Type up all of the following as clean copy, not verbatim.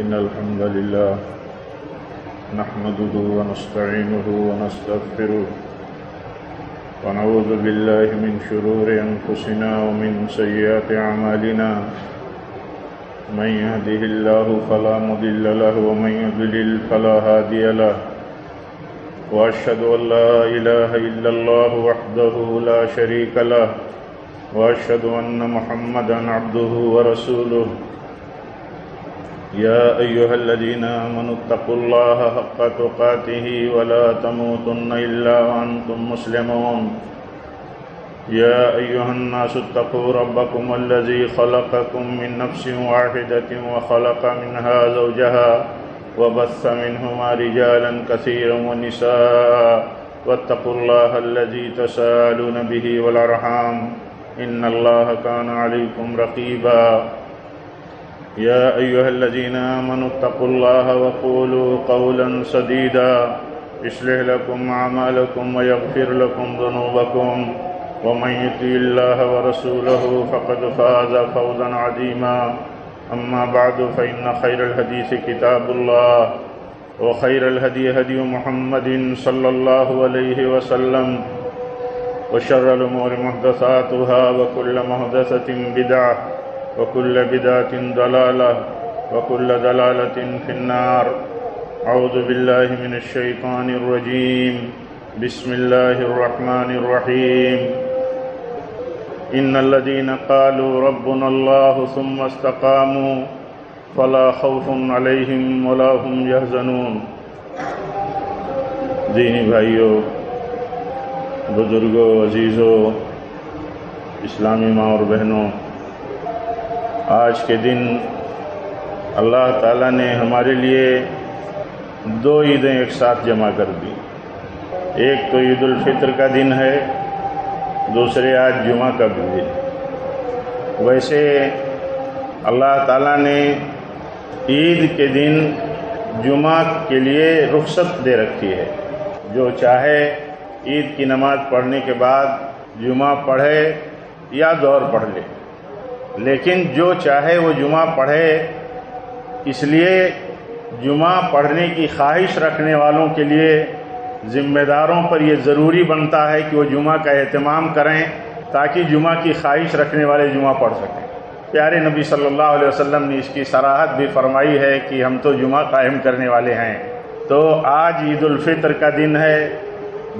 إن الحمد لله نحمده ونستعينه ونستغفره ونعوذ بالله من شرور أنفسنا ومن سيئات أعمالنا من يهده الله فلا مضل له ومن يضلل فلا هادي له وأشهد أن لا إله إلا الله وحده لا شريك له وأشهد أن محمدًا عبده ورسوله يا أيها الذين آمنوا اتقوا الله حق تقاته ولا تموتن إلا وأنتم مسلمون يا أيها الناس اتقوا ربكم الذي خلقكم من نفس واحدة وخلق منها زوجها وبث منهما رجالا كثيرا ونساء واتقوا الله الذي تساءلون به والأرحام إن الله كان عليكم رقيبا يا أيها الذين آمنوا اتقوا الله وقولوا قولا سديدا يصلح لكم أعمالكم ويغفر لكم ذنوبكم ومن يطع الله ورسوله فقد فاز فوزا عظيما أما بعد فإن خير الحديث كتاب الله وخير الهدي هدي محمد صلى الله عليه وسلم وشر الأمور محدثاتها وكل محدثة بدعة وكل بدعة ضلالة وكل ضلالة في النار أعوذ بالله من الشيطان الرجيم بسم الله الرحمن الرحيم إن الذين قالوا ربنا الله ثم استقاموا فلا خوف عليهم ولا هم يحزنون دینی بھائیوں، بزرگوں، عزیزوں، اسلامی ماں اور بہنوں، آج کے دن اللہ تعالیٰ نے ہمارے لیے دو عیدیں ایک ساتھ جمع کر دی۔ ایک تو عید الفطر کا دن ہے، دوسرے آج جمعہ کا بھی دن۔ ویسے اللہ تعالیٰ نے عید کے دن جمعہ کے لیے رخصت دے رکھی ہے۔ جو چاہے عید کی نماز پڑھنے کے بعد جمعہ پڑھے یا دور پڑھ لے، لیکن جو چاہے وہ جمعہ پڑھے۔ اس لیے جمعہ پڑھنے کی خواہش رکھنے والوں کے لیے ذمہ داروں پر یہ ضروری بنتا ہے کہ وہ جمعہ کا اہتمام کریں تاکہ جمعہ کی خواہش رکھنے والے جمعہ پڑھ سکیں۔ پیارے نبی صلی اللہ علیہ وسلم نے اس کی صراحت بھی فرمائی ہے کہ ہم تو جمعہ قائم کرنے والے ہیں۔ تو آج عید الفطر کا دن ہے،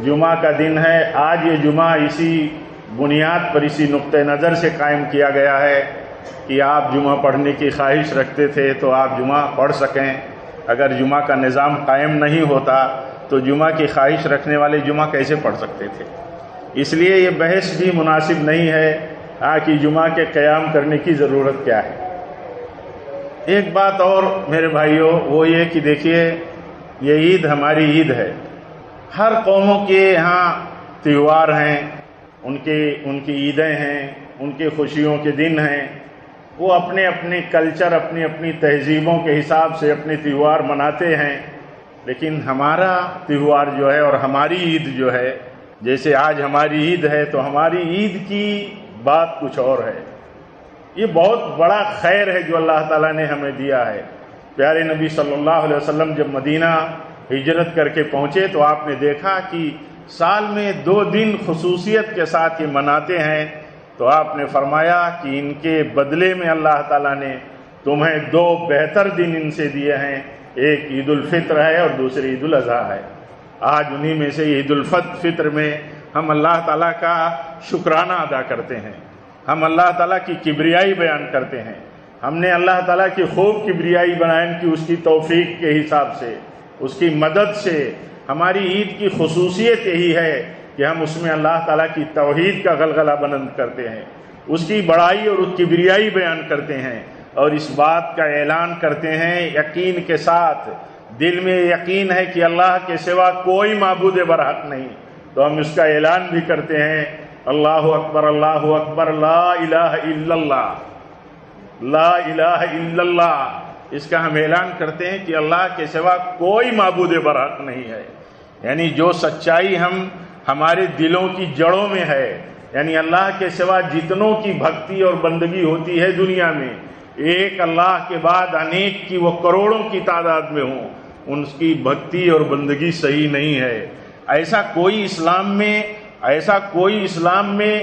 جمعہ کا دن ہے۔ آج یہ جمعہ اسی بنیاد پر، اسی نقطہ نظر سے قائم کیا گیا ہے کہ آپ جمعہ پڑھنے کی خواہش رکھتے تھے تو آپ جمعہ پڑھ سکیں۔ اگر جمعہ کا نظام قائم نہیں ہوتا تو جمعہ کی خواہش رکھنے والے جمعہ کیسے پڑھ سکتے تھے؟ اس لیے یہ بحث بھی مناسب نہیں ہے کہ جمعہ کے قیام کرنے کی ضرورت کیا ہے۔ ایک بات اور میرے بھائیوں، وہ یہ کہ دیکھیے، یہ عید ہماری عید ہے۔ ہر قوموں کے یہاں تہوار ہیں، ان کی عیدیں ہیں، ان کی خوشیوں کے دن ہیں۔ وہ اپنے اپنے کلچر، اپنی اپنی تہذیبوں کے حساب سے اپنے تہوار مناتے ہیں۔ لیکن ہمارا تہوار جو ہے اور ہماری عید جو ہے، جیسے آج ہماری عید ہے تو ہماری عید کی بات کچھ اور ہے۔ یہ بہت بڑا خیر ہے جو اللہ تعالیٰ نے ہمیں دیا ہے۔ پیارے نبی صلی اللہ علیہ وسلم جب مدینہ ہجرت کر کے پہنچے تو آپ نے دیکھا کہ سال میں 2 دن خصوصیت کے ساتھ یہ مناتے ہیں۔ تو آپ نے فرمایا کہ ان کے بدلے میں اللہ تعالیٰ نے تمہیں 2 بہتر دن ان سے دیے ہیں، ایک عید الفطر ہے اور دوسری عید الاضحیٰ ہے۔ آج انہی میں سے عید الفطر میں ہم اللہ تعالیٰ کا شکرانہ ادا کرتے ہیں، ہم اللہ تعالیٰ کی کبریائی بیان کرتے ہیں۔ ہم نے اللہ تعالیٰ کی خوب کبریائی بیان کی، اس کی توفیق کے حساب سے، اس کی مدد سے۔ ہماری عید کی خصوصیت یہی ہے کہ ہم اس میں اللہ تعالیٰ کی توحید کا غلغلہ بلند کرتے ہیں، اس کی بڑائی اور اس کی کبریائی بیان کرتے ہیں، اور اس بات کا اعلان کرتے ہیں یقین کے ساتھ، دل میں یقین ہے کہ اللہ کے سوا کوئی معبود برحق نہیں، تو ہم اس کا اعلان بھی کرتے ہیں، اللہ اکبر لا الہ الا اللہ، لا الہ الا اللہ۔ اس کا ہم اعلان کرتے ہیں کہ اللہ کے سوا کوئی معبود برحق نہیں ہے۔ یعنی جو سچائی ہمارے دلوں کی جڑوں میں ہے، یعنی اللہ کے سوا جتنوں کی بھکتی اور بندگی ہوتی ہے دنیا میں، ایک اللہ کے بعد انیک کی وہ کروڑوں کی تعداد میں ہوں، ان کی بھکتی اور بندگی صحیح نہیں ہے۔ ایسا کوئی اسلام میں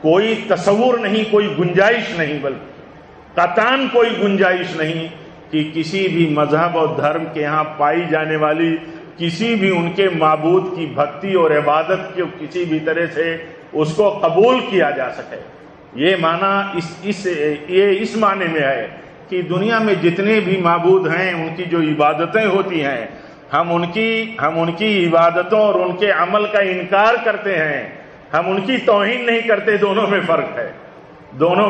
کوئی تصور نہیں، کوئی گنجائش نہیں، بلکہ قطعاً کوئی گنجائش نہیں کہ کسی بھی مذہب اور دھرم کے ہاں پائی جانے والی کسی بھی ان کے معبود کی بھکتی اور عبادت کو کسی بھی طرح سے اس کو قبول کیا جا سکے۔ یہ معنی اس معنی میں ہے کہ دنیا میں جتنے بھی معبود ہیں ان کی جو عبادتیں ہوتی ہیں، ہم ان کی عبادتوں اور ان کے عمل کا انکار کرتے ہیں، ہم ان کی توہین نہیں کرتے۔ دونوں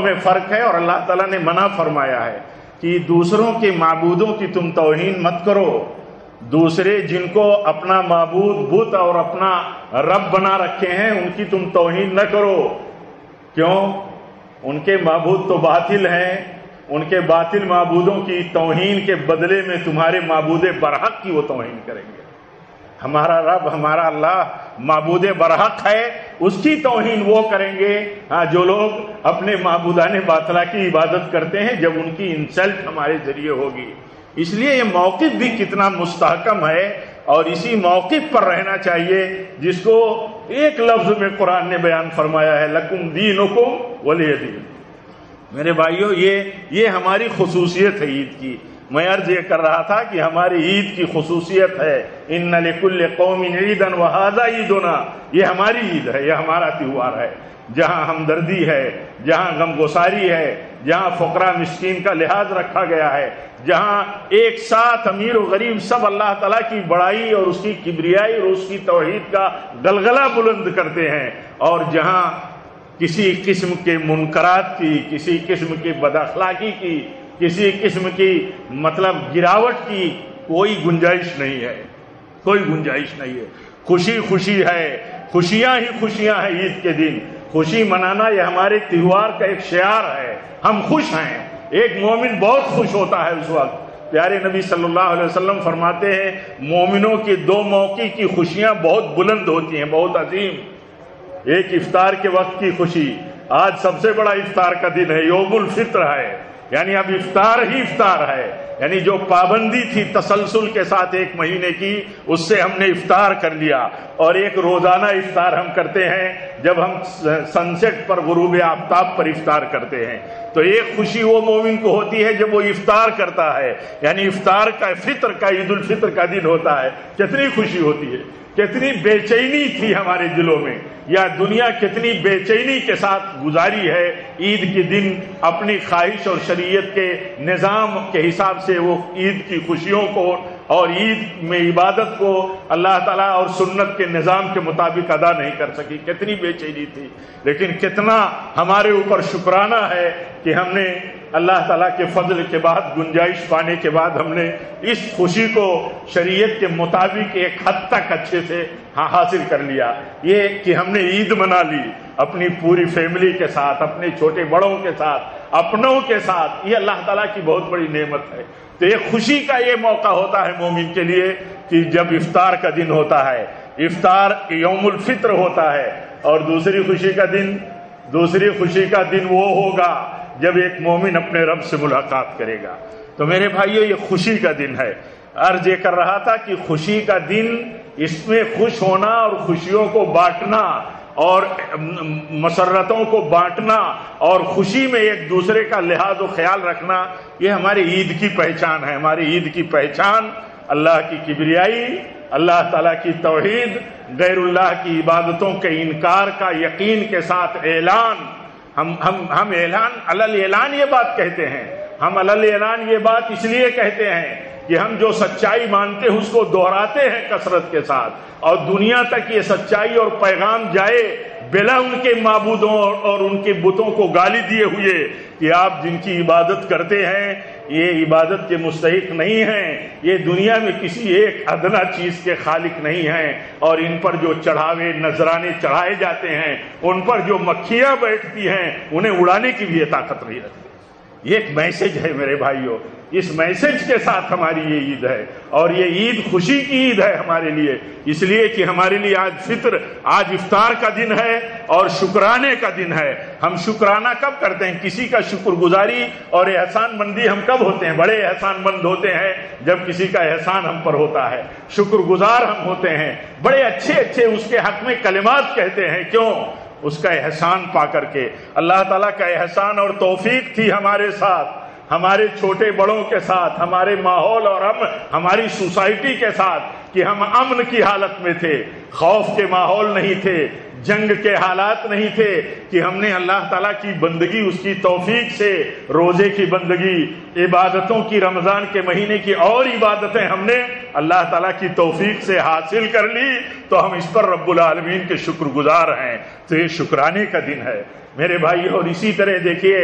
میں فرق ہے اور اللہ تعالیٰ نے منع فرمایا ہے کہ دوسروں کے معبودوں کی تم توہین مت کرو، دوسرے جن کو اپنا معبود بت اور اپنا رب بنا رکھے ہیں ان کی تم توہین نہ کرو۔ کیوں؟ ان کے معبود تو باطل ہیں، ان کے باطل معبودوں کی توہین کے بدلے میں تمہارے معبود برحق کی وہ توہین کریں گے۔ ہمارا رب، ہمارا اللہ معبود برحق ہے، اس کی توہین وہ کریں گے جو لوگ اپنے معبودان باطلہ کی عبادت کرتے ہیں، جب ان کی انسلٹ ہمارے ذریعے ہوگی۔ اس لیے یہ موقف بھی کتنا مستحکم ہے اور اسی موقف پر رہنا چاہیے جس کو ایک لفظ میں قرآن نے بیان فرمایا ہے، لکم دینکم ولی دین۔ میرے بھائیو، یہ ہماری خصوصیت ہے عید کی۔ میں عرض یہ کر رہا تھا کہ ہماری عید کی خصوصیت ہے ان لکل قوم عیدا وھذا عیدنا، یہ ہماری عید ہے، یہ ہمارا تہوار ہے، جہاں ہمدردی ہے، جہاں غمگساری ہے، جہاں فقراء مسکین کا لحاظ رکھا گیا ہے، جہاں ایک ساتھ امیر و غریب سب اللہ تعالیٰ کی بڑائی اور اس کی کبریائی اور اس کی توحید کا گلگلہ بلند کرتے ہیں، اور جہاں کسی قسم کے منکرات کی، کسی قسم کی بد اخلاقی کی، کسی قسم کی گراوٹ کی کوئی گنجائش نہیں ہے، کوئی گنجائش نہیں ہے۔ خوشی ہے، خوشیاں ہی خوشیاں ہیں عید کے دن۔ خوشی منانا یہ ہمارے تہوار کا ایک شعار ہے، ہم خوش ہیں۔ ایک مومن بہت خوش ہوتا ہے اس وقت۔ پیارے نبی صلی اللہ علیہ وسلم فرماتے ہیں مومنوں کی دو موقع کی خوشیاں بہت بلند ہوتی ہیں، بہت عظیم۔ ایک افطار کے وقت کی خوشی، آج سب سے بڑا افطار کا دن ہے، یوم الفطر ہے، یعنی اب افطار ہی افطار ہے، یعنی جو پابندی تھی تسلسل کے ساتھ ایک مہینے کی، اس سے ہم نے افطار کر لیا۔ اور ایک روزانہ افطار ہم کرتے ہیں جب ہم سن سیٹ پر، غروب آفتاب پر افطار کرتے ہیں۔ تو ایک خوشی وہ مومن کو ہوتی ہے جب وہ افطار کرتا ہے، یعنی افطار کا، فطر کا، عید الفطر کا دن ہوتا ہے۔ کتنی خوشی ہوتی ہے، کتنی بے چینی تھی ہمارے دلوں میں، یا دنیا کتنی بے چینی کے ساتھ گزاری ہے عید کے دن، اپنی خواہش اور شریعت کے نظام کے حساب سے وہ عید کی خوشیوں کو اور عید میں عبادت کو اللہ تعالیٰ اور سنت کے نظام کے مطابق ادا نہیں کر سکی۔ کتنی بے چینی تھی، لیکن کتنا ہمارے اوپر شکرانہ ہے کہ ہم نے اللہ تعالیٰ کے فضل کے بعد، گنجائش پانے کے بعد، ہم نے اس خوشی کو شریعت کے مطابق ایک حد تک اچھے سے حاصل کر لیا۔ یہ کہ ہم نے عید منا لی اپنی پوری فیملی کے ساتھ، اپنے چھوٹے بڑوں کے ساتھ، اپنوں کے ساتھ، یہ اللہ تعالیٰ کی بہت بڑی نعمت ہے۔ تو ایک خوشی کا یہ موقع ہوتا ہے مومن کے لیے کہ جب افطار کا دن ہوتا ہے، افطار یوم الفطر ہوتا ہے، اور دوسری خوشی کا دن وہ ہوگا جب ایک مومن اپنے رب سے ملاقات کرے گا۔ تو میرے بھائیو، یہ خوشی کا دن ہے۔ عرض یہ کر رہا تھا کہ خوشی کا دن، اس میں خوش ہونا اور خوشیوں کو بانٹنا اور مسرتوں کو بانٹنا اور خوشی میں ایک دوسرے کا لحاظ و خیال رکھنا، یہ ہماری عید کی پہچان ہے۔ ہماری عید کی پہچان اللہ کی کبریائی، اللہ تعالیٰ کی توحید، غیر اللہ کی عبادتوں کے انکار کا یقین کے ساتھ اعلان۔ ہم علل اعلان یہ بات کہتے ہیں، ہم علل اعلان یہ بات اس لیے کہتے ہیں کہ ہم جو سچائی مانتے ہیں اس کو دہراتے ہیں کثرت کے ساتھ، اور دنیا تک یہ سچائی اور پیغام جائے بلا ان کے معبودوں اور ان کے بتوں کو گالی دیے ہوئے کہ آپ جن کی عبادت کرتے ہیں یہ عبادت کے مستحق نہیں ہیں، یہ دنیا میں کسی ایک ادنا چیز کے خالق نہیں ہیں، اور ان پر جو چڑھاوے نذرانے چڑھائے جاتے ہیں، ان پر جو مکھیاں بیٹھتی ہیں، انہیں اڑانے کی بھی یہ طاقت نہیں رکھتی۔ یہ ایک میسج ہے میرے بھائیوں، اس میسج کے ساتھ ہماری یہ عید ہے، اور یہ عید خوشی کی عید ہے ہمارے لیے، اس لیے کہ ہمارے لیے آج فطر، آج افطار کا دن ہے اور شکرانے کا دن ہے۔ ہم شکرانہ کب کرتے ہیں؟ کسی کا شکر گزاری اور احسان مندی ہم کب ہوتے ہیں؟ بڑے احسان مند ہوتے ہیں جب کسی کا احسان ہم پر ہوتا ہے، شکر گزار ہم ہوتے ہیں، بڑے اچھے اس کے حق میں کلمات کہتے ہیں۔ کیوں؟ اس کا احسان پا کر کے۔ اللہ تعالیٰ کا احسان اور توفیق تھی ہمارے ساتھ، ہمارے چھوٹے بڑوں کے ساتھ، ہمارے ماحول اور ہماری سوسائٹی کے ساتھ، کہ ہم امن کی حالت میں تھے، خوف کے ماحول نہیں تھے، جنگ کے حالات نہیں تھے، کہ ہم نے اللہ تعالیٰ کی بندگی اس کی توفیق سے، روزے کی بندگی، عبادتوں کی، رمضان کے مہینے کی اور عبادتیں ہم نے اللہ تعالیٰ کی توفیق سے حاصل کر لی، تو ہم اس پر رب العالمین کے شکر گزار ہیں۔ تو یہ شکرانے کا دن ہے میرے بھائی۔ اور اسی طرح دیکھیے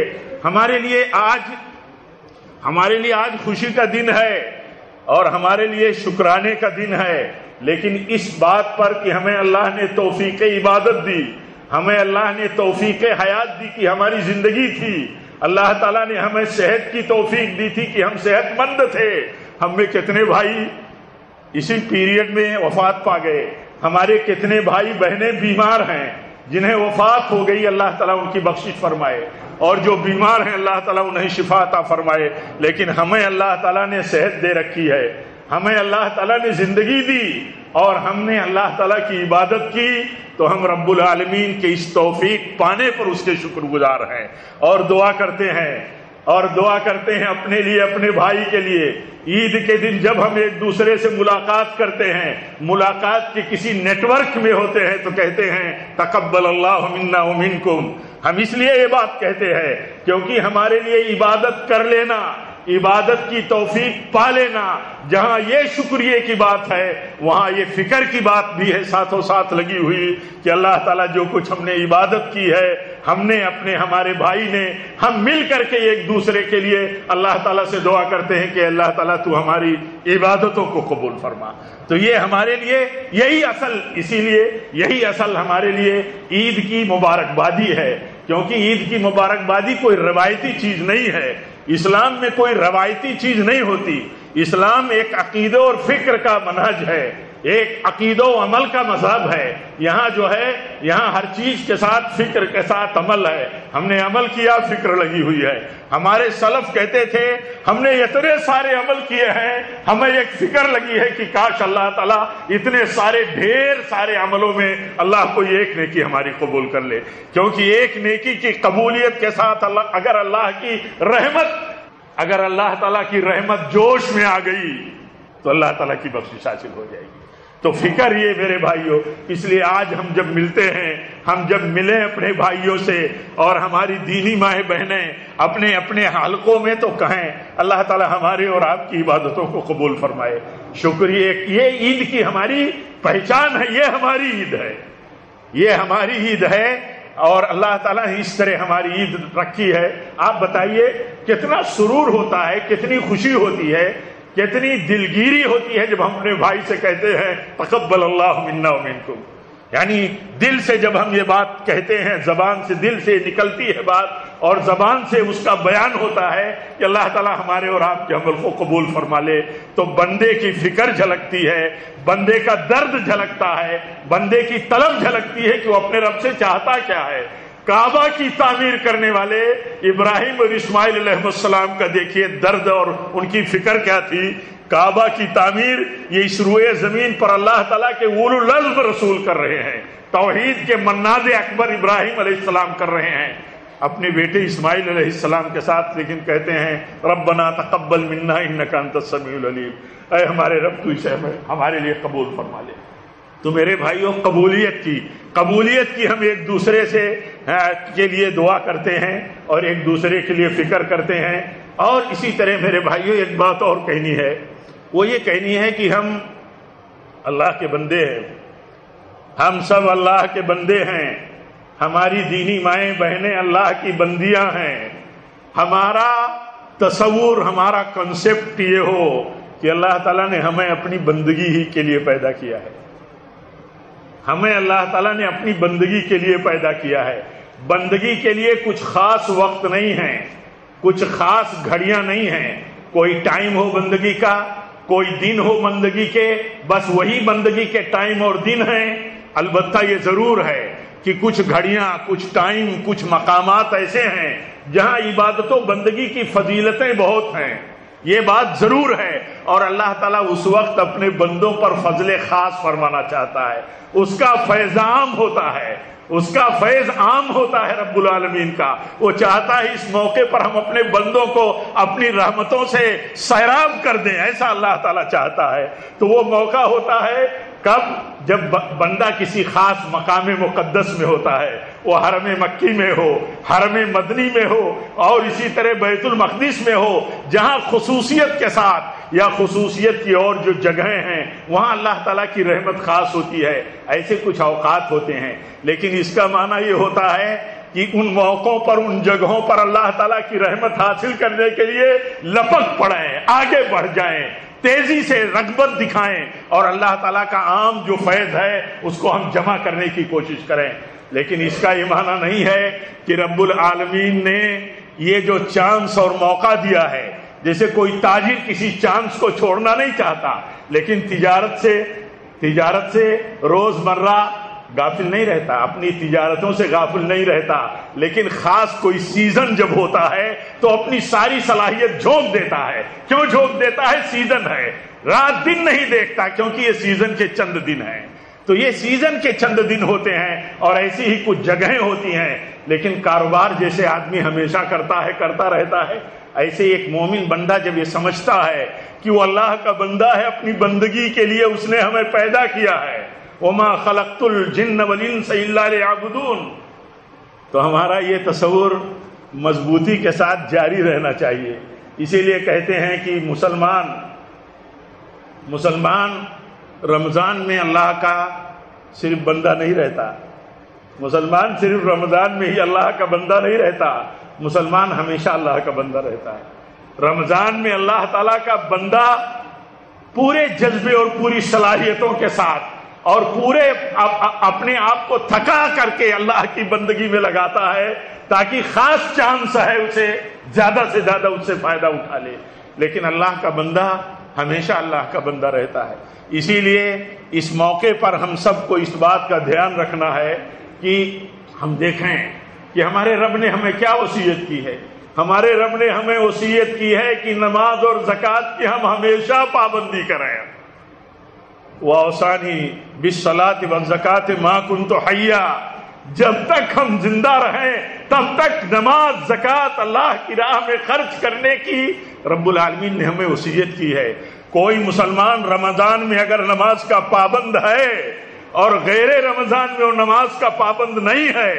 ہمارے لیے آج خوشی کا دن ہے اور ہمارے لیے شکرانے کا دن ہے، لیکن اس بات پر کہ ہمیں اللہ نے توفیق عبادت دی، ہمیں اللہ نے توفیق حیات دی کہ ہماری زندگی تھی، اللہ تعالیٰ نے ہمیں صحت کی توفیق دی تھی کہ ہم صحت مند تھے۔ ہم میں کتنے بھائی اسی پیریڈ میں وفات پا گئے، ہمارے کتنے بھائی بہنیں بیمار ہیں جنہیں وفات ہو گئی، اللہ تعالیٰ ان کی بخشش فرمائے، اور جو بیمار ہیں اللہ تعالیٰ انہیں شفا عطا فرمائے۔ لیکن ہمیں اللہ تعالیٰ نے صحت دے رکھی ہے، ہمیں اللہ تعالیٰ نے زندگی دی، اور ہم نے اللہ تعالیٰ کی عبادت کی، تو ہم رب العالمین کے اس توفیق پانے پر اس کے شکر گزار ہیں، اور دعا کرتے ہیں اپنے لیے، اپنے بھائی کے لیے۔ عید کے دن جب ہم ایک دوسرے سے ملاقات کرتے ہیں، ملاقات کے کسی نیٹ ورک میں ہوتے ہیں، تو کہتے ہیں تقبل اللہ منا ومنکم۔ ہم اس لیے یہ بات کہتے ہیں کیونکہ ہمارے لیے عبادت کر لینا، عبادت کی توفیق پا لینا، جہاں یہ شکریہ کی بات ہے وہاں یہ فکر کی بات بھی ہے ساتھوں ساتھ لگی ہوئی، کہ اللہ تعالیٰ جو کچھ ہم نے عبادت کی ہے، ہم نے ہمارے بھائی نے، ہم مل کر کے ایک دوسرے کے لیے اللہ تعالیٰ سے دعا کرتے ہیں کہ اللہ تعالیٰ تو ہماری عبادتوں کو قبول فرما۔ تو یہ ہمارے لیے یہی اصل ہمارے لیے عید کی مبارکبادی ہے، کیونکہ عید کی مبارکبادی کوئی روایتی چیز نہیں ہے، اسلام میں کوئی روایتی چیز نہیں ہوتی، اسلام ایک عقیدہ اور فکر کا منہج ہے، ایک عقیدہ و عمل کا مذہب ہے۔ یہاں ہر چیز کے ساتھ فکر کے ساتھ عمل ہے، ہم نے عمل کیا، فکر لگی ہوئی ہے۔ ہمارے سلف کہتے تھے ہم نے اتنے سارے عمل کیے ہیں، ہمیں ایک فکر لگی ہے کہ کاش اللہ تعالیٰ اتنے سارے ڈھیر سارے عملوں میں اللہ کوئی ایک نیکی ہماری قبول کر لے، کیونکہ ایک نیکی کی قبولیت کے ساتھ اگر اللہ تعالیٰ کی رحمت جوش میں آ گئی تو اللہ تعالیٰ کی بخشش حاصل ہو جائے گی۔ تو فکر یہ میرے بھائیوں، اس لیے آج ہم جب ملتے ہیں، ہم جب ملیں اپنے بھائیوں سے اور ہماری دینی ماں بہنیں اپنے اپنے حلقوں میں، تو کہیں اللہ تعالی ہمارے اور آپ کی عبادتوں کو قبول فرمائے۔ شکریہ، یہ عید کی ہماری پہچان ہے، یہ ہماری عید ہے، یہ ہماری عید ہے، اور اللہ تعالیٰ نے اس طرح ہماری عید رکھی ہے۔ آپ بتائیے کتنا سرور ہوتا ہے، کتنی خوشی ہوتی ہے، کتنی دلگیری ہوتی ہے جب ہم اپنے بھائی سے کہتے ہیں تقبل اللہ منا ومنکم، یعنی دل سے جب ہم یہ بات کہتے ہیں، زبان سے دل سے نکلتی ہے بات، اور زبان سے اس کا بیان ہوتا ہے کہ اللہ تعالیٰ ہمارے اور آپ کے عمل کو قبول فرما لے، تو بندے کی فکر جھلکتی ہے، بندے کا درد جھلکتا ہے، بندے کی طلب جھلکتی ہے کہ وہ اپنے رب سے چاہتا کیا ہے۔ کعبہ کی تعمیر کرنے والے ابراہیم اور اسماعیل علیہ السلام کا دیکھیے درد اور ان کی فکر کیا تھی۔ کعبہ کی تعمیر یہ اس روئے زمین پر اللہ تعالیٰ کے اولو العزم رسول کر رہے ہیں، توحید کے مناد اکبر ابراہیم علیہ السلام کر رہے ہیں اپنے بیٹے اسماعیل علیہ السلام کے ساتھ، لیکن کہتے ہیں ربنا تقبل منا انک انت السمیع العلیم، اے ہمارے رب تو اسے ہمارے لیے قبول فرما لے۔ تو میرے بھائیوں، قبولیت کی ہم ایک دوسرے سے کے لیے دعا کرتے ہیں اور ایک دوسرے کے لیے فکر کرتے ہیں۔ اور اسی طرح میرے بھائیوں ایک بات اور کہنی ہے، وہ یہ کہنی ہے کہ ہم اللہ کے بندے ہیں، ہم سب اللہ کے بندے ہیں، ہماری دینی مائیں بہنیں اللہ کی بندیاں ہیں۔ ہمارا تصور، ہمارا کنسپٹ یہ ہو کہ اللہ تعالیٰ نے ہمیں اپنی بندگی ہی کے لیے پیدا کیا ہے، ہمیں اللہ تعالیٰ نے اپنی بندگی کے لیے پیدا کیا ہے۔ بندگی کے لیے کچھ خاص وقت نہیں ہے، کچھ خاص گھڑیاں نہیں ہیں، کوئی ٹائم ہو بندگی کا، کوئی دن ہو بندگی کے، بس وہی بندگی کے ٹائم اور دن ہیں۔ البتہ یہ ضرور ہے کہ کچھ گھڑیاں، کچھ ٹائم، کچھ مقامات ایسے ہیں جہاں عبادت و بندگی کی فضیلتیں بہت ہیں، یہ بات ضرور ہے، اور اللہ تعالیٰ اس وقت اپنے بندوں پر فضل خاص فرمانا چاہتا ہے، اس کا فیض عام ہوتا ہے، اس کا فیض عام ہوتا ہے رب العالمین کا۔ وہ چاہتا ہے اس موقع پر ہم اپنے بندوں کو اپنی رحمتوں سے سیراب کر دیں، ایسا اللہ تعالیٰ چاہتا ہے۔ تو وہ موقع ہوتا ہے کب؟ جب بندہ کسی خاص مقام مقدس میں ہوتا ہے، وہ حرم مکی میں ہو، حرم مدنی میں ہو، اور اسی طرح بیت المقدس میں ہو، جہاں خصوصیت کے ساتھ یا خصوصیت کی اور جو جگہیں ہیں وہاں اللہ تعالیٰ کی رحمت خاص ہوتی ہے۔ ایسے کچھ اوقات ہوتے ہیں، لیکن اس کا معنی یہ ہوتا ہے کہ ان موقعوں پر، ان جگہوں پر اللہ تعالیٰ کی رحمت حاصل کرنے کے لیے لپک پڑیں، آگے بڑھ جائیں، تیزی سے رغبت دکھائیں، اور اللہ تعالیٰ کا عام جو فیض ہے اس کو ہم جمع کرنے کی کوشش کریں۔ لیکن اس کا یہ معنی نہیں ہے کہ رب العالمین نے یہ جو چانس اور موقع دیا ہے، جیسے کوئی تاجر کسی چانس کو چھوڑنا نہیں چاہتا، لیکن تجارت سے روز مرہ غافل نہیں رہتا، اپنی تجارتوں سے غافل نہیں رہتا، لیکن خاص کوئی سیزن جب ہوتا ہے تو اپنی ساری صلاحیت جھونک دیتا ہے۔ کیوں جھونک دیتا ہے؟ سیزن ہے، رات دن نہیں دیکھتا، کیونکہ یہ سیزن کے چند دن ہیں۔ تو یہ سیزن کے چند دن ہوتے ہیں، اور ایسی ہی کچھ جگہیں ہوتی ہیں۔ لیکن کاروبار جیسے آدمی ہمیشہ کرتا ہے، کرتا رہتا ہے، ایسے ایک مومن بندہ جب یہ سمجھتا ہے کہ وہ اللہ کا بندہ ہے، اپنی بندگی کے لیے اس نے ہمیں پیدا کیا ہے، وَمَا خَلَقْتُ الْجِنَّ وَالْإِنسَ إِلَّا لِيَعْبُدُونَ، تو ہمارا یہ تصور مضبوطی کے ساتھ جاری رہنا چاہیے۔ اسی لیے کہتے ہیں کہ مسلمان رمضان میں اللہ کا صرف بندہ نہیں رہتا، مسلمان صرف رمضان میں ہی اللہ کا بندہ نہیں رہتا، مسلمان ہمیشہ اللہ کا بندہ رہتا ہے۔ رمضان میں اللہ تعالیٰ کا بندہ پورے جذبے اور پوری صلاحیتوں کے ساتھ اور پورے اپنے آپ کو تھکا کر کے اللہ کی بندگی میں لگاتا ہے، تاکہ خاص چانس ہے اسے زیادہ سے زیادہ اس سے فائدہ اٹھا لے۔ لیکن اللہ کا بندہ ہمیشہ اللہ کا بندہ رہتا ہے۔ اسی لیے اس موقع پر ہم سب کو اس بات کا دھیان رکھنا ہے کہ ہم دیکھیں کہ ہمارے رب نے ہمیں کیا وصیت کی ہے۔ ہمارے رب نے ہمیں وصیت کی ہے کہ نماز اور زکوٰۃ کی ہم ہمیشہ پابندی کریں۔ وَأَوْصَانِي بِالصَّلَاةِ وَالزَّكَاةِ مَا كُنتُ حَيًّا، جب تک ہم زندہ رہیں تب تک نماز، زکوٰۃ اللہ کی راہ میں خرچ کرنے کی رب العالمین نے ہمیں وصیت کی ہے۔ کوئی مسلمان رمضان میں اگر نماز کا پابند ہے اور غیر رمضان میں وہ نماز کا پابند نہیں ہے،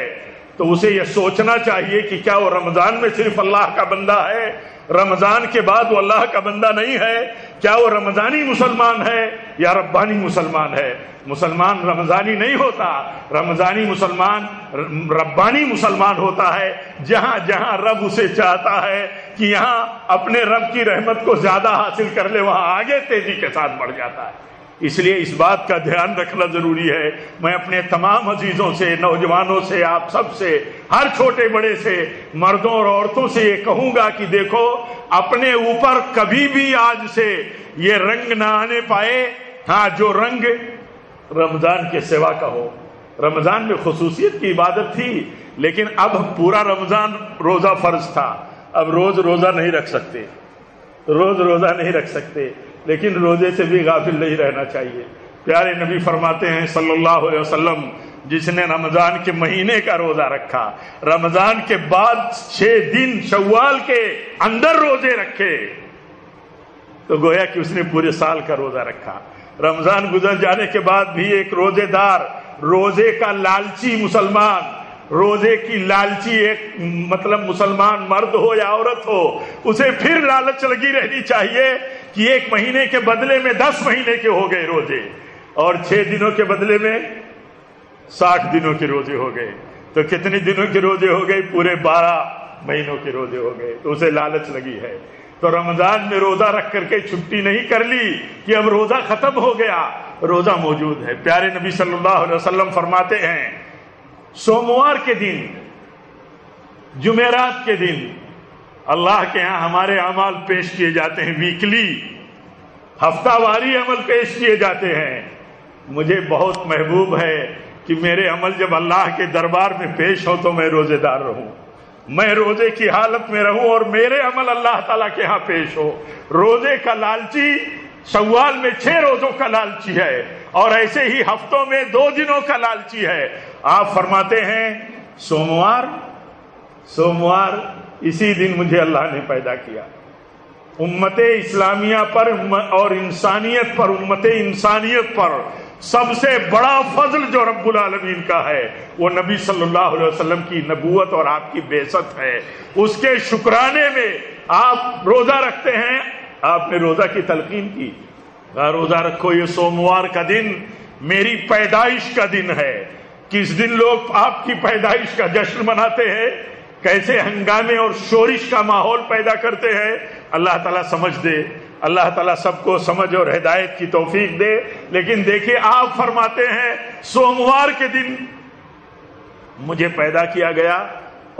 تو اسے یہ سوچنا چاہیے کہ کیا وہ رمضان میں صرف اللہ کا بندہ ہے، رمضان کے بعد وہ اللہ کا بندہ نہیں ہے؟ کیا وہ رمضانی مسلمان ہے یا ربانی مسلمان ہے؟ مسلمان رمضانی نہیں ہوتا، رمضانی مسلمان ربانی مسلمان ہوتا ہے۔ جہاں جہاں رب اسے چاہتا ہے کہ یہاں اپنے رب کی رحمت کو زیادہ حاصل کر لے، وہاں آگے تیزی کے ساتھ بڑھ جاتا ہے۔ اس لیے اس بات کا دھیان رکھنا ضروری ہے۔ میں اپنے تمام عزیزوں سے، نوجوانوں سے، آپ سب سے، ہر چھوٹے بڑے سے، مردوں اور عورتوں سے یہ کہوں گا کہ دیکھو، اپنے اوپر کبھی بھی آج سے یہ رنگ نہ آنے پائے، ہاں جو رنگ رمضان کے سوا کا ہو۔ رمضان میں خصوصیت کی عبادت تھی، لیکن اب پورا رمضان روزہ فرض تھا، اب روز روزہ نہیں رکھ سکتے، لیکن روزے سے بھی غافل نہیں رہنا چاہیے۔ پیارے نبی فرماتے ہیں صلی اللہ علیہ وسلم، جس نے رمضان کے مہینے کا روزہ رکھا، رمضان کے بعد 6 دن شوال کے اندر روزے رکھے، تو گویا کہ اس نے پورے سال کا روزہ رکھا۔ رمضان گزر جانے کے بعد بھی ایک روزے دار، روزے کا لالچی مسلمان، روزے کی لالچی ایک مسلمان مرد ہو یا عورت ہو، اسے پھر لالچ لگی رہنی چاہیے کہ 1 مہینے کے بدلے میں 10 مہینے کے ہو گئے روزے، اور 6 دنوں کے بدلے میں 60 دنوں کے روزے ہو گئے، تو کتنے دنوں کے روزے ہو گئے؟ پورے 12 مہینوں کے روزے ہو گئے۔ تو اسے لالچ لگی ہے، تو رمضان میں روزہ رکھ کر کے چھٹی نہیں کر لی کہ اب روزہ ختم ہو گیا، روزہ موجود ہے۔ پیارے نبی صلی اللہ علیہ وسلم فرماتے ہیں، سوموار کے دن، جمعرات کے دن اللہ کے ہاں ہمارے اعمال پیش کیے جاتے ہیں، ویکلی، ہفتہ واری عمل پیش کیے جاتے ہیں۔ مجھے بہت محبوب ہے کہ میرے عمل جب اللہ کے دربار میں پیش ہو تو میں روزے دار رہوں، میں روزے کی حالت میں رہوں اور میرے عمل اللہ تعالیٰ کے ہاں پیش ہو۔ روزے کا لالچی شوال میں 6 روزوں کا لالچی ہے، اور ایسے ہی ہفتوں میں 2 دنوں کا لالچی ہے۔ آپ فرماتے ہیں سوموار اسی دن مجھے اللہ نے پیدا کیا۔ امت اسلامیہ پر اور انسانیت پر، امت انسانیت پر سب سے بڑا فضل جو رب العالمین کا ہے وہ نبی صلی اللہ علیہ وسلم کی نبوت اور آپ کی بعثت ہے۔ اس کے شکرانے میں آپ روزہ رکھتے ہیں۔ آپ نے روزہ کی تلقین کی، روزہ رکھو، یہ سوموار کا دن میری پیدائش کا دن ہے۔ کس دن لوگ آپ کی پیدائش کا جشن مناتے ہیں، کیسے ہنگامے اور شورش کا ماحول پیدا کرتے ہیں۔ اللہ تعالیٰ سمجھ دے، اللہ تعالیٰ سب کو سمجھ اور ہدایت کی توفیق دے۔ لیکن دیکھیے آپ فرماتے ہیں سوموار کے دن مجھے پیدا کیا گیا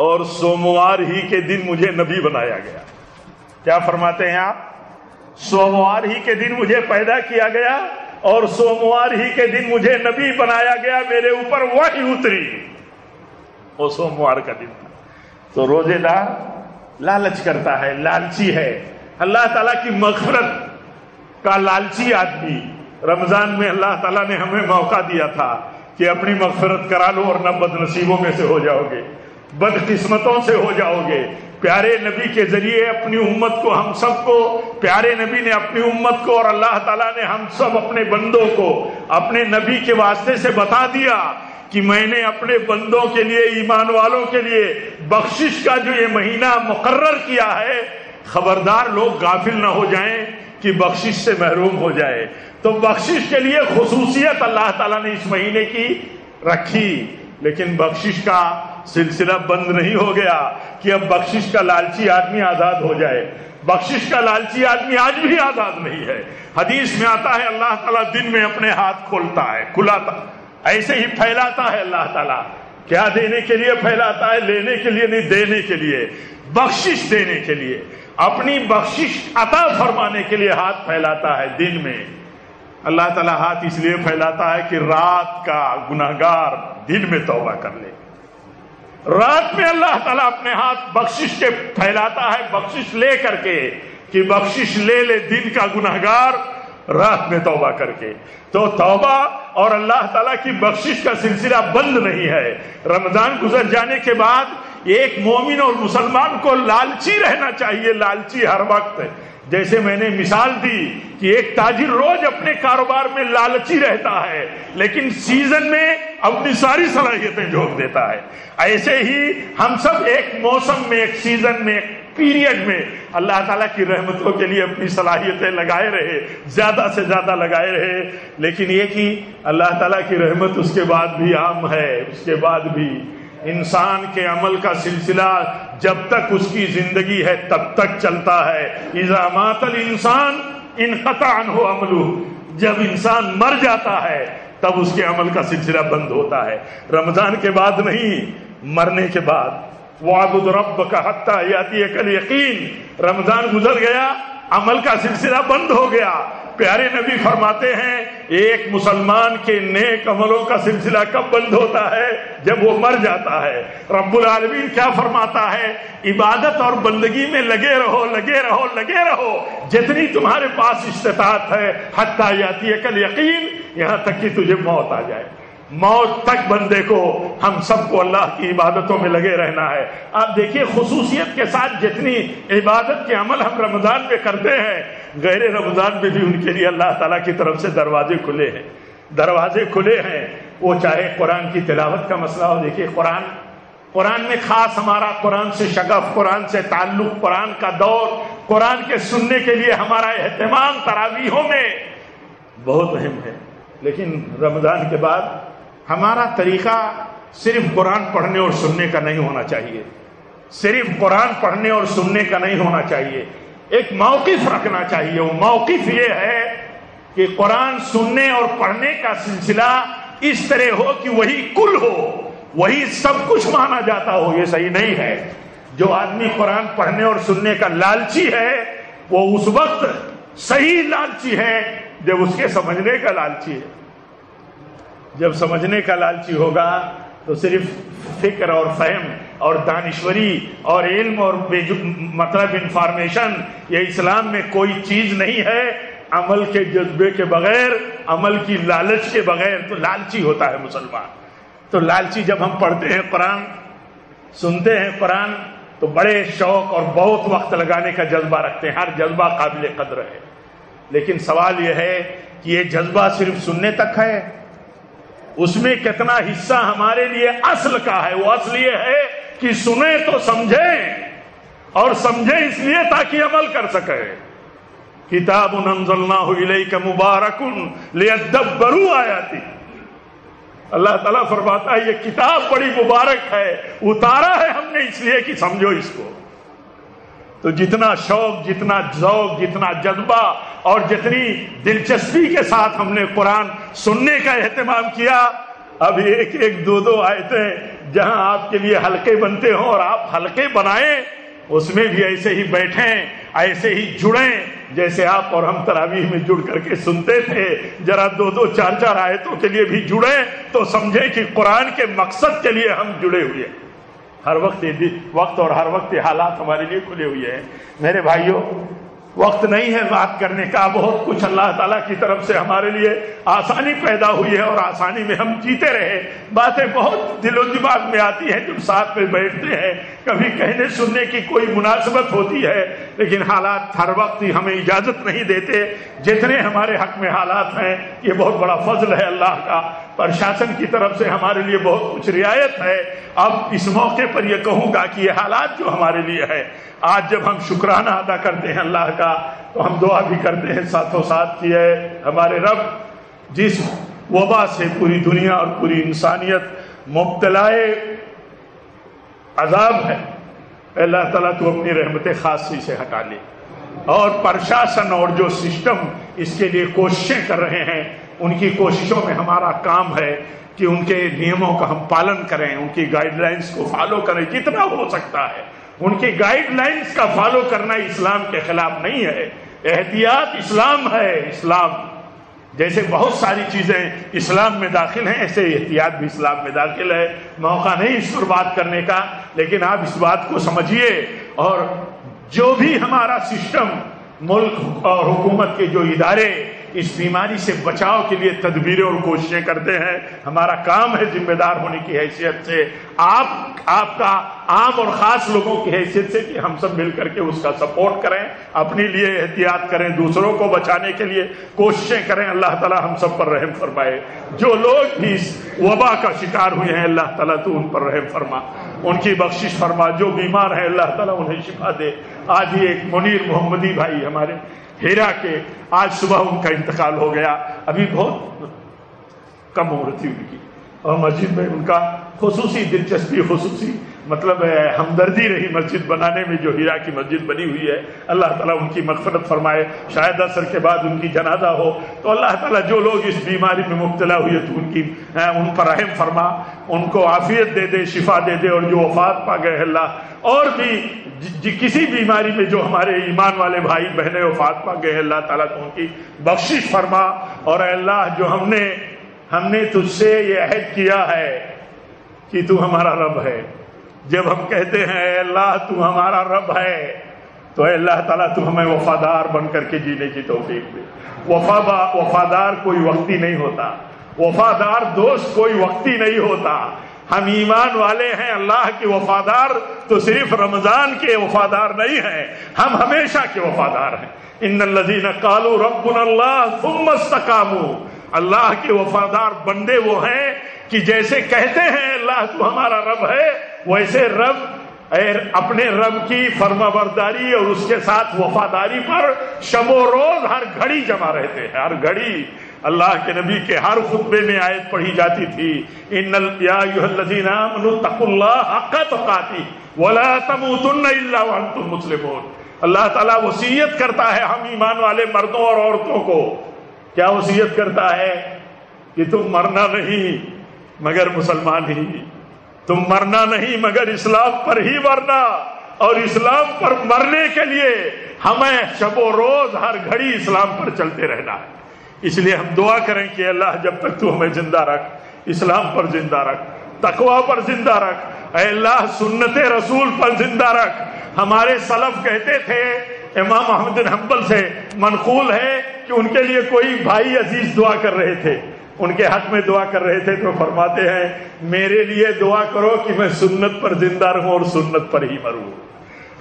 اور سوموار ہی کے دن مجھے نبی بنایا گیا۔ کیا فرماتے ہیں آپ؟ سوموار ہی کے دن مجھے پیدا کیا گیا اور سوموار ہی کے دن مجھے نبی بنایا گیا، میرے اوپر وحی اتری، وہ سوموار کا دن تھا۔ تو روزے دار لالچ کرتا ہے، لالچی ہے، اللہ تعالیٰ کی مغفرت کا لالچی آدمی۔ رمضان میں اللہ تعالیٰ نے ہمیں موقع دیا تھا کہ اپنی مغفرت کرا لو اور نہ بد نصیبوں میں سے ہو جاؤ گے، بد قسمتوں سے ہو جاؤ گے۔ پیارے نبی کے ذریعے اپنی امت کو، ہم سب کو، پیارے نبی نے اپنی امت کو اور اللہ تعالیٰ نے ہم سب اپنے بندوں کو اپنے نبی کے واسطے سے بتا دیا کہ میں نے اپنے بندوں کے لیے، ایمان والوں کے لیے بخشش کا جو یہ مہینہ مقرر کیا ہے، خبردار لوگ غافل نہ ہو جائیں کہ بخشش سے محروم ہو جائے۔ تو بخشش کے لیے خصوصیت اللہ تعالیٰ نے اس مہینے کی رکھی، لیکن بخشش کا سلسلہ بند نہیں ہو گیا کہ اب بخشش کا لالچی آدمی آزاد ہو جائے۔ بخشش کا لالچی آدمی آج بھی آزاد نہیں ہے۔ حدیث میں آتا ہے اللہ تعالیٰ دن میں اپنے ہاتھ کھولتا ہے، کھلاتا، ایسے ہی پھیلاتا ہے اللہ تعالیٰ۔ کیا دینے کے لیے پھیلاتا ہے؟ لینے کے لیے نہیں، دینے کے لیے، بخشش دینے کے لیے، اپنی بخشش عطا فرمانے کے لیے ہاتھ پھیلاتا ہے دن میں۔ اللہ تعالیٰ ہاتھ اس لیے پھیلاتا ہے کہ رات کا گناہگار دن میں توبہ کر لے۔ رات میں اللہ تعالیٰ اپنے ہاتھ بخشش کے پھیلاتا ہے، بخشش لے کر کے، کہ بخشش لے لے دن کا گناہگار رات میں توبہ کر کے۔ تو توبہ اور اللہ تعالیٰ کی بخشش کا سلسلہ بند نہیں ہے۔ رمضان گزر جانے کے بعد ایک مومن اور مسلمان کو لالچی رہنا چاہیے، لالچی ہر وقت۔ جیسے میں نے مثال دی کہ ایک تاجر روز اپنے کاروبار میں لالچی رہتا ہے، لیکن سیزن میں اپنی ساری صلاحیتیں جھونک دیتا ہے۔ ایسے ہی ہم سب ایک موسم میں، ایک سیزن میں، ایک پیریڈ میں اللہ تعالیٰ کی رحمتوں کے لیے اپنی صلاحیتیں لگائے رہے، زیادہ سے زیادہ لگائے رہے۔ لیکن یہ کہ اللہ تعالیٰ کی رحمت اس کے بعد بھی عام ہے، اس کے بعد بھی انسان کے عمل کا سلسلہ جب تک اس کی زندگی ہے تب تک چلتا ہے۔ اذا مات الانسان انقطع عنہ عملہ، جب انسان مر جاتا ہے تب اس کے عمل کا سلسلہ بند ہوتا ہے۔ رمضان کے بعد نہیں، مرنے کے بعد۔ وَاعْبُدْ رَبَّكَ حَتَّى يَأْتِيَكَ الْيَقِينُ، رمضان گزر گیا، عمل کا سلسلہ بند ہو گیا۔ پیارے نبی فرماتے ہیں ایک مسلمان کے نیک عملوں کا سلسلہ کب بند ہوتا ہے؟ جب وہ مر جاتا ہے۔ رب العالمین کیا فرماتا ہے؟ عبادت اور بندگی میں لگے رہو، لگے رہو، لگے رہو، جتنی تمہارے پاس استطاعت ہے، حتی یاتیک الیقین، یہاں تک کہ تجھے موت آ جائے۔ موت تک بندے کو، ہم سب کو اللہ کی عبادتوں میں لگے رہنا ہے۔ آپ دیکھیے خصوصیت کے ساتھ جتنی عبادت کے عمل ہم رمضان میں کرتے ہیں، غیر رمضان میں بھی ان کے لیے اللہ تعالیٰ کی طرف سے دروازے کھلے ہیں، دروازے کھلے ہیں۔ وہ چاہے قرآن کی تلاوت کا مسئلہ ہو، دیکھیے قرآن میں خاص ہمارا قرآن سے شغف، قرآن سے تعلق، قرآن کا دور، قرآن کے سننے کے لیے ہمارا اہتمام تراویحوں میں بہت اہم ہے۔ لیکن رمضان کے بعد ہمارا طریقہ صرف قرآن پڑھنے اور سننے کا نہیں ہونا چاہیے، صرف قرآن پڑھنے اور سننے کا نہیں ہونا چاہیے، ایک موقف رکھنا چاہیے۔ وہ موقف یہ ہے کہ قرآن سننے اور پڑھنے کا سلسلہ اس طرح ہو کہ وہی کل ہو، وہی سب کچھ مانا جاتا ہو۔ یہ صحیح نہیں ہے۔ جو آدمی قرآن پڑھنے اور سننے کا لالچی ہے وہ اس وقت صحیح لالچی ہے جب اس کے سمجھنے کا لالچی ہے. جب سمجھنے کا لالچی ہوگا تو صرف فکر اور فہم اور دانشوری اور علم اور مطلب انفارمیشن یہ اسلام میں کوئی چیز نہیں ہے. عمل کے جذبے کے بغیر، عمل کی لالچ کے بغیر تو لالچی ہوتا ہے مسلمان. تو لالچی جب ہم پڑھتے ہیں قرآن، سنتے ہیں قرآن، تو بڑے شوق اور بہت وقت لگانے کا جذبہ رکھتے ہیں. ہر جذبہ قابل قدر ہے، لیکن سوال یہ ہے کہ یہ جذبہ صرف سننے تک ہے؟ اس میں کتنا حصہ ہمارے لیے اصل کا ہے؟ وہ اصل یہ ہے کہ سنیں تو سمجھیں، اور سمجھیں اس لیے تاکہ عمل کر سکیں. کتاب انزلناہ الیک مبارک لیدبروا آیاتہ. اللہ تعالیٰ فرماتا ہے یہ کتاب بڑی مبارک ہے، اتارا ہے ہم نے اس لیے کہ سمجھو اس کو. تو جتنا شوق، جتنا ذوق، جتنا جذبہ اور جتنی دلچسپی کے ساتھ ہم نے قرآن سننے کا اہتمام کیا، اب ایک ایک دو دو آیتیں جہاں آپ کے لیے حلقے بنتے ہوں اور آپ حلقے بنائیں، اس میں بھی ایسے ہی بیٹھیں، ایسے ہی جڑیں جیسے آپ اور ہم تراویح میں جڑ کر کے سنتے تھے. ذرا دو دو چار چار آیتوں کے لیے بھی جڑیں تو سمجھیں کہ قرآن کے مقصد کے لیے ہم جڑے ہوئے ہیں. ہر وقت اور ہر وقت حالات ہمارے لیے کھلے ہوئے ہیں. میرے بھائیوں، وقت نہیں ہے بات کرنے کا، بہت کچھ اللہ تعالیٰ کی طرف سے ہمارے لیے آسانی پیدا ہوئی ہے اور آسانی میں ہم جیتے رہے. باتیں بہت دل و دماغ میں آتی ہیں جب ساتھ میں بیٹھتے ہیں، کبھی کہنے سننے کی کوئی مناسبت ہوتی ہے، لیکن حالات ہر وقت ہی ہمیں اجازت نہیں دیتے. جتنے ہمارے حق میں حالات ہیں یہ بہت بڑا فضل ہے اللہ کا. پرشاسن کی طرف سے ہمارے لیے بہت کچھ رعایت ہے. اب اس موقع پر یہ کہوں گا کہ یہ حالات جو ہمارے لیے ہے، آج جب ہم شکرانہ ادا کرتے ہیں اللہ کا تو ہم دعا بھی کرتے ہیں ساتھوں ساتھ کہ اے ہمارے رب، جس وبا سے پوری دنیا اور پوری انسانیت مبتلا عذاب ہے، اللہ تعالیٰ تو اپنی رحمت خاصی سے ہٹا لے. اور پرشاسن اور جو سسٹم اس کے لیے کوششیں کر رہے ہیں، ان کی کوششوں میں ہمارا کام ہے کہ ان کے نیموں کا ہم پالن کریں، ان کی گائیڈ لائنز کو فالو کریں جتنا ہو سکتا ہے. ان کی گائیڈ لائنز کا فالو کرنا اسلام کے خلاف نہیں ہے. احتیاط اسلام ہے. اسلام جیسے بہت ساری چیزیں اسلام میں داخل ہیں، ایسے احتیاط بھی اسلام میں داخل ہے. موقع نہیں اس پر بات کرنے کا، لیکن آپ اس بات کو سمجھیے. اور جو بھی ہمارا سسٹم، ملک اور حکومت کے جو ادارے اس بیماری سے بچاؤ کے لیے تدبیریں اور کوششیں کرتے ہیں، ہمارا کام ہے ذمہ دار ہونے کی حیثیت سے، آپ کا عام اور خاص لوگوں کی حیثیت سے کہ ہم سب مل کر کے اس کا سپورٹ کریں، اپنے لیے احتیاط کریں، دوسروں کو بچانے کے لیے کوششیں کریں. اللہ تعالیٰ ہم سب پر رحم فرمائے. جو لوگ بھی اس وبا کا شکار ہوئے ہیں اللہ تعالیٰ تو ان پر رحم فرما، ان کی بخشش فرما. جو بیمار ہیں اللہ تعالیٰ انہیں شفا دے. آج ہی ایک منیر محمدی بھائی ہمارے ہیرا کے، آج صبح ان کا انتقال ہو گیا. ابھی بہت کم عمر تھی ان کی، اور مسجد میں ان کا خصوصی دلچسپی، خصوصی مطلب ہمدردی رہی مسجد بنانے میں جو ہیرا کی مسجد بنی ہوئی ہے. اللہ تعالیٰ ان کی مغفرت فرمائے. شاید عصر کے بعد ان کی جنازہ ہو تو اللہ تعالیٰ جو لوگ اس بیماری میں مبتلا ہوئے تو ان پر رحم فرما، ان کو عافیت دے دے، شفا دے دے. اور جو وفات پا گئے اللہ، اور بھی کسی بیماری میں جو ہمارے ایمان والے بھائی بہنیں وفات پا گئے اللہ تعالیٰ تو ان کی بخشش فرما. اور اے اللہ، جو ہم نے تجھ سے یہ عہد کیا ہے کہ تو ہمارا رب ہے، جب ہم کہتے ہیں اے اللہ تو ہمارا رب ہے، تو اے اللہ تعالیٰ تو ہمیں وفادار بن کر کے جینے کی توفیق دے. وفادار کوئی وقتی نہیں ہوتا، وفادار دوست کوئی وقتی نہیں ہوتا. ہم ایمان والے ہیں اللہ کے وفادار، تو صرف رمضان کے وفادار نہیں ہیں، ہم ہمیشہ کے وفادار ہیں. ان الذین قالوا ربنا اللہ ثم استقاموا. اللہ کے وفادار بندے وہ ہیں کہ جیسے کہتے ہیں اللہ تو ہمارا رب ہے، ویسے رب اپنے رب کی فرما برداری اور اس کے ساتھ وفاداری پر شب و روز ہر گھڑی جمع رہتے ہیں. ہر گھڑی اللہ کے نبی کے ہر خطبے میں آیت پڑھی جاتی تھی، یا ایھا الذین آمنوا اتقوا اللہ حق تقاتہ ولا تموتن الا وانتم مسلمون. اللہ تعالیٰ وصیت کرتا ہے ہم ایمان والے مردوں اور عورتوں کو. کیا وصیت کرتا ہے؟ کہ تم مرنا نہیں مگر مسلمان ہی، تم مرنا نہیں مگر اسلام پر ہی مرنا. اور اسلام پر مرنے کے لیے ہمیں شب و روز ہر گھڑی اسلام پر چلتے رہنا ہے۔ اس لیے ہم دعا کریں کہ اللہ جب تک تو ہمیں زندہ رکھ، اسلام پر زندہ رکھ، تقوی پر زندہ رکھ، اے اللہ سنت رسول پر زندہ رکھ۔ ہمارے سلف کہتے تھے، امام احمد بن حنبل سے منقول ہے کہ ان کے لیے کوئی بھائی عزیز دعا کر رہے تھے، ان کے حق میں دعا کر رہے تھے تو فرماتے ہیں میرے لیے دعا کرو کہ میں سنت پر زندہ رہوں اور سنت پر ہی مروں۔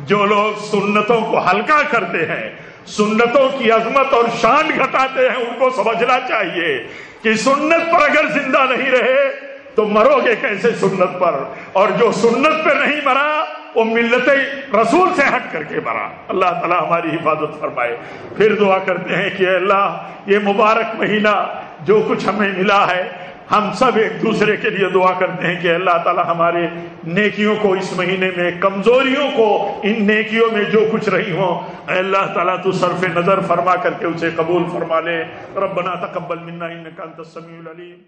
جو لوگ سنتوں کو ہلکا کرتے ہیں، سنتوں کی عظمت اور شان گھٹاتے ہیں، ان کو سمجھنا چاہیے کہ سنت پر اگر زندہ نہیں رہے تو مرو گے کیسے سنت پر، اور جو سنت پہ نہیں مرا وہ ملت رسول سے ہٹ کر کے مرا۔ اللہ تعالی ہماری حفاظت فرمائے۔ پھر دعا کرتے ہیں کہ اے اللہ یہ مبارک مہینہ جو کچھ ہمیں ملا ہے، ہم سب ایک دوسرے کے لیے دعا کرتے ہیں کہ اللہ تعالی ہمارے نیکیوں کو اس مہینے میں، کمزوریوں کو ان نیکیوں میں جو کچھ رہی ہوں، اے اللہ تعالی تو صرف نظر فرما کر کے اسے قبول فرما لے۔ ربنا تقبل منا انک انت السمیع العلیم۔